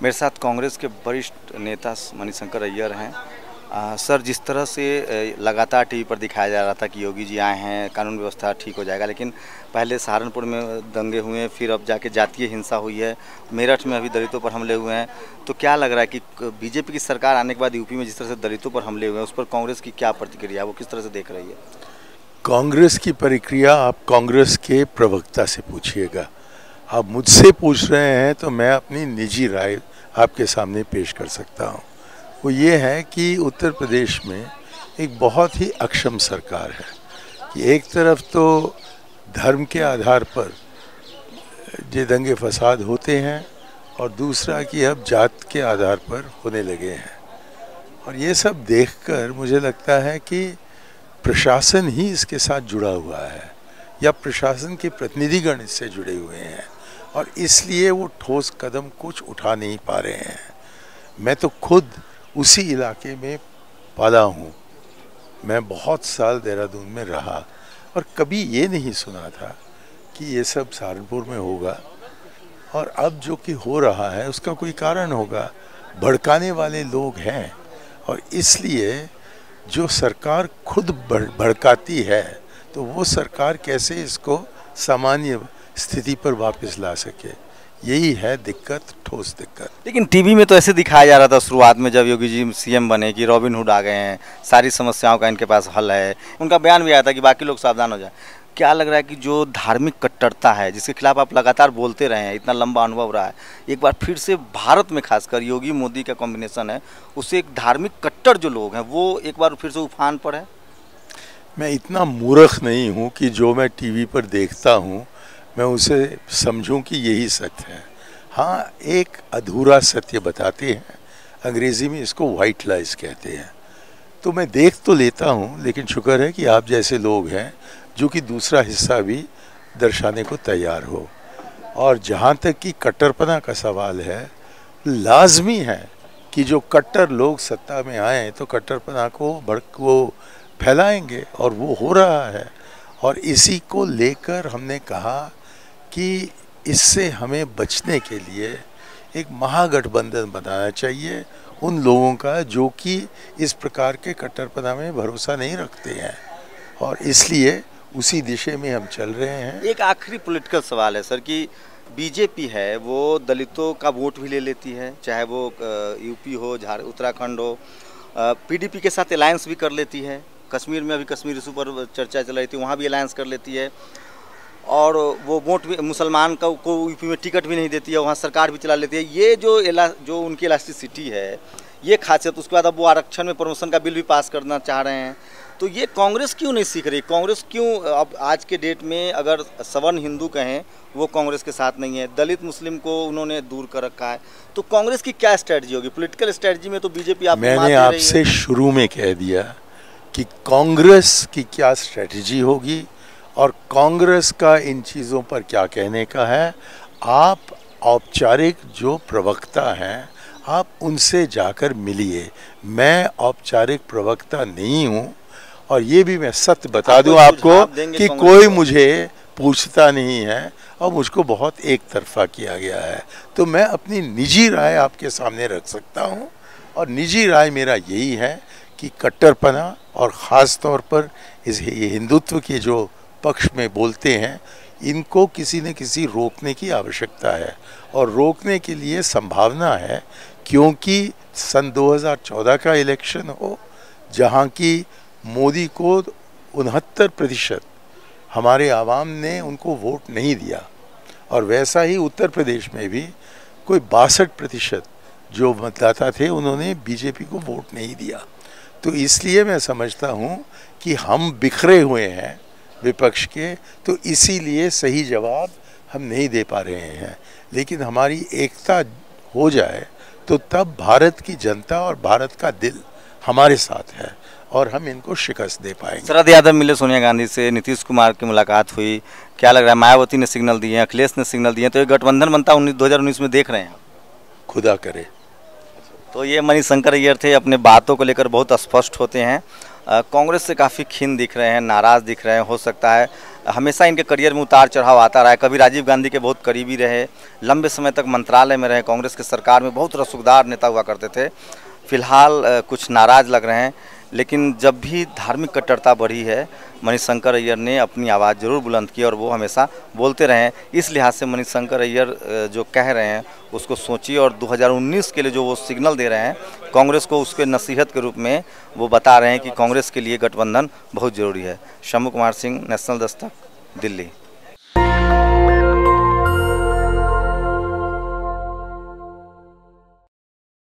मेरे साथ कांग्रेस के वरिष्ठ नेता मणिशंकर अय्यर हैं। सर, जिस तरह से लगातार टीवी पर दिखाया जा रहा था कि योगी जी आए हैं, कानून व्यवस्था ठीक हो जाएगा, लेकिन पहले सहारनपुर में दंगे हुए हैं, फिर अब जाके जातीय हिंसा हुई है, मेरठ में अभी दलितों पर हमले हुए हैं। तो क्या लग रहा है कि बीजेपी की सरकार आने के बाद यूपी में जिस तरह से दलितों पर हमले हुए हैं, उस पर कांग्रेस की क्या प्रतिक्रिया है, वो किस तरह से देख रही है? कांग्रेस की प्रक्रिया आप कांग्रेस के प्रवक्ता से पूछिएगा। आप मुझसे पूछ रहे हैं तो मैं अपनी निजी राय आपके सामने पेश कर सकता हूं। वो ये है कि उत्तर प्रदेश में एक बहुत ही अक्षम सरकार है कि एक तरफ तो धर्म के आधार पर ये दंगे फसाद होते हैं और दूसरा कि अब जात के आधार पर होने लगे हैं। और ये सब देखकर मुझे लगता है कि प्रशासन ही इसके साथ जुड़ा हुआ है या प्रशासन के प्रतिनिधिगण इससे जुड़े हुए हैं और इसलिए वो ठोस कदम कुछ उठा नहीं पा रहे हैं। मैं तो खुद उसी इलाके में पाला हूँ। मैं बहुत साल देहरादून में रहा और कभी ये नहीं सुना था कि ये सब सहारनपुर में होगा और अब जो कि हो रहा है उसका कोई कारण होगा। भड़काने वाले लोग हैं और इसलिए जो सरकार खुद भड़काती है तो वो सरकार कैसे इसको सामान्य स्थिति पर वापस ला सके, यही है दिक्कत, ठोस दिक्कत। लेकिन टीवी में तो ऐसे दिखाया जा रहा था शुरुआत में जब योगी जी सीएम बने कि रॉबिन हुड आ गए हैं, सारी समस्याओं का इनके पास हल है। उनका बयान भी आया था कि बाकी लोग सावधान हो जाए। क्या लग रहा है कि जो धार्मिक कट्टरता है जिसके खिलाफ आप लगातार बोलते रहे हैं, इतना लंबा अनुभव रहा है, एक बार फिर से भारत में खासकर योगी मोदी का कॉम्बिनेशन है, उससे एक धार्मिक कट्टर जो लोग हैं वो एक बार फिर से उफान पर है? मैं इतना मूर्ख नहीं हूँ कि जो मैं टीवी पर देखता हूँ मैं उसे समझूं कि यही सत्य है। हाँ, एक अधूरा सत्य बताते हैं, अंग्रेज़ी में इसको वाइट लाइज कहते हैं। तो मैं देख तो लेता हूँ, लेकिन शुक्र है कि आप जैसे लोग हैं जो कि दूसरा हिस्सा भी दर्शाने को तैयार हो। और जहाँ तक कि कट्टरपना का सवाल है, लाजमी है कि जो कट्टर लोग सत्ता में आए तो कट्टरपना को फैलाएंगे और वो हो रहा है। और इसी को लेकर हमने कहा कि इससे हमें बचने के लिए एक महागठबंधन बनाना चाहिए उन लोगों का जो कि इस प्रकार के कट्टरपना में भरोसा नहीं रखते हैं, और इसलिए उसी दिशा में हम चल रहे हैं। एक आखिरी पॉलिटिकल सवाल है सर कि बीजेपी है वो दलितों का वोट भी ले लेती है, चाहे वो यूपी हो, उत्तराखंड हो, पीडीपी के साथ अलायंस भी कर लेती है। कश्मीर में अभी कश्मीर इशू पर चर्चा चल रही थी, वहाँ भी अलायंस कर लेती है। और वो वोट भी मुसलमान को यूपी में टिकट भी नहीं देती है, वहाँ सरकार भी चला लेती है। ये जो उनकी इलास्टिसिटी है, ये खासियत, उसके बाद अब वो आरक्षण में प्रमोशन का बिल भी पास करना चाह रहे हैं। तो ये कांग्रेस क्यों नहीं सीख रही? कांग्रेस क्यों अब आज के डेट में अगर सवर्ण हिंदू कहें वो कांग्रेस के साथ नहीं है, दलित मुस्लिम को उन्होंने दूर कर रखा है, तो कांग्रेस की क्या स्ट्रेटजी होगी? पॉलिटिकल स्ट्रेटजी में तो बीजेपी आप मैंने आपसे शुरू में कह दिया कि कांग्रेस की क्या स्ट्रेटजी होगी और कांग्रेस का इन चीज़ों पर क्या कहने का है। आप औपचारिक जो प्रवक्ता हैं आप उनसे जाकर मिलिए। मैं औपचारिक प्रवक्ता नहीं हूं और ये भी मैं सत्य बता दूं आपको कि कोई मुझे पूछता नहीं है और मुझको बहुत एक तरफा किया गया है। तो मैं अपनी निजी राय आपके सामने रख सकता हूं और निजी राय मेरा यही है कि कट्टरपना और ख़ास तौर पर इस हिंदुत्व के जो पक्ष में बोलते हैं, इनको किसी न किसी रोकने की आवश्यकता है और रोकने के लिए संभावना है, क्योंकि सन 2014 का इलेक्शन हो जहां की मोदी को 69% हमारे आवाम ने उनको वोट नहीं दिया और वैसा ही उत्तर प्रदेश में भी कोई 62% जो मतदाता थे उन्होंने बीजेपी को वोट नहीं दिया। तो इसलिए मैं समझता हूं कि हम बिखरे हुए हैं विपक्ष के, तो इसीलिए सही जवाब हम नहीं दे पा रहे हैं। लेकिन हमारी एकता हो जाए तो तब भारत की जनता और भारत का दिल हमारे साथ है और हम इनको शिकस्त दे पाएंगे। शरद यादव मिले सोनिया गांधी से, नीतीश कुमार की मुलाकात हुई, क्या लग रहा है? मायावती ने सिग्नल दिए हैं, अखिलेश ने सिग्नल दिए हैं, तो ये गठबंधन बनता 2019 में देख रहे हैं? खुदा करे। तो ये मणिशंकर अय्यर थे, अपने बातों को लेकर बहुत स्पष्ट होते हैं कांग्रेस से काफ़ी खिन दिख रहे हैं, नाराज़ दिख रहे हैं। हो सकता है हमेशा इनके करियर में उतार चढ़ाव आता रहा है। कभी राजीव गांधी के बहुत करीबी रहे, लंबे समय तक मंत्रालय में रहे, कांग्रेस की सरकार में बहुत रसूखदार नेता हुआ करते थे। फिलहाल कुछ नाराज़ लग रहे हैं, लेकिन जब भी धार्मिक कट्टरता बढ़ी है, मणिशंकर अय्यर ने अपनी आवाज़ जरूर बुलंद की और वो हमेशा बोलते रहे हैं। इस लिहाज से मणिशंकर अय्यर जो कह रहे हैं उसको सोचिए, और 2019 के लिए जो वो सिग्नल दे रहे हैं कांग्रेस को, उसके नसीहत के रूप में वो बता रहे हैं कि कांग्रेस के लिए गठबंधन बहुत ज़रूरी है। शंभू कुमार सिंह, नेशनल दस्तक, दिल्ली।